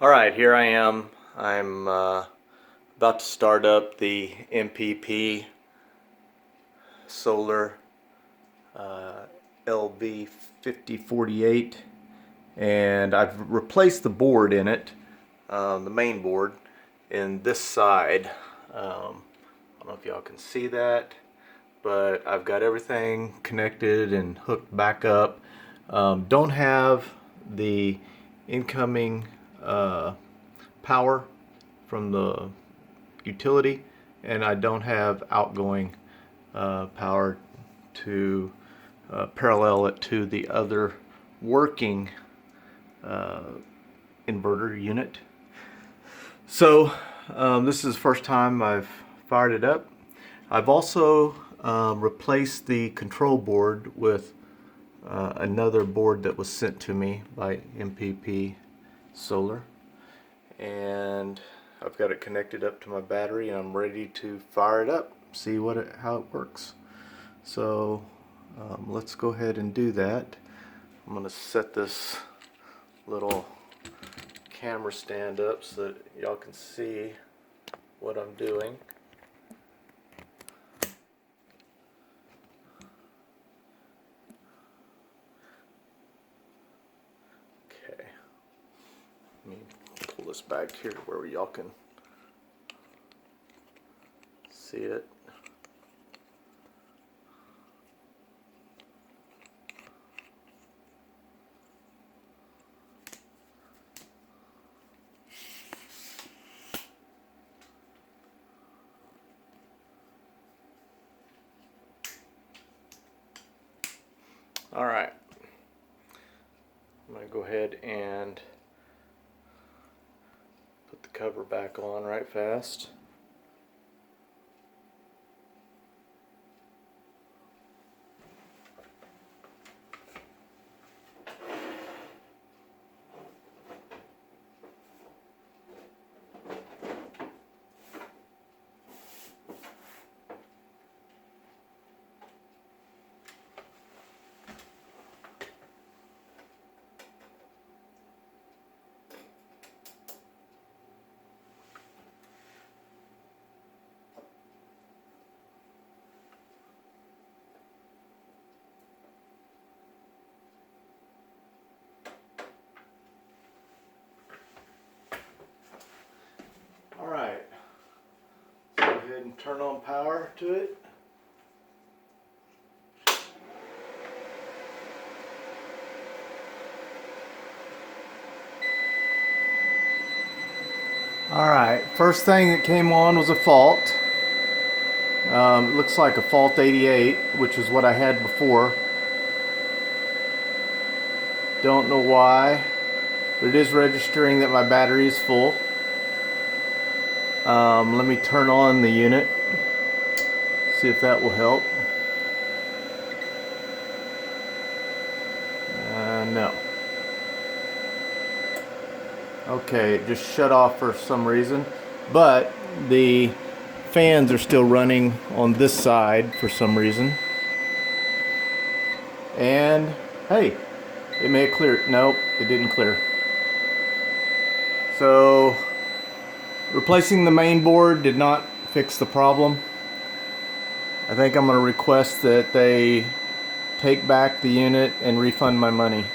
Alright, here I am. I'm about to start up the MPP Solar LV 5048, and I've replaced the board in it, the main board, in this side. I don't know if y'all can see that, but I've got everything connected and hooked back up. Don't have the incoming power from the utility, and I don't have outgoing power to parallel it to the other working inverter unit. So this is the first time I've fired it up. I've also replaced the control board with another board that was sent to me by MPP Solar, and I've got it connected up to my battery, and I'm ready to fire it up, see how it works. So let's go ahead and do that. I'm going to set this little camera stand up so that y'all can see what I'm doing. Okay, let me pull this back here where y'all can see it. Alright, I'm going to go ahead and put the cover back on right fast. Alright, go ahead and turn on power to it. Alright, first thing that came on was a fault. It looks like a fault 88, which is what I had before. Don't know why, but it is registering that my battery is full. Let me turn on the unit, see if that will help. No. Okay, it just shut off for some reason, but the fans are still running on this side for some reason. And hey, it may have cleared. Nope, it didn't clear. So replacing the main board did not fix the problem. I think I'm going to request that they take back the unit and refund my money.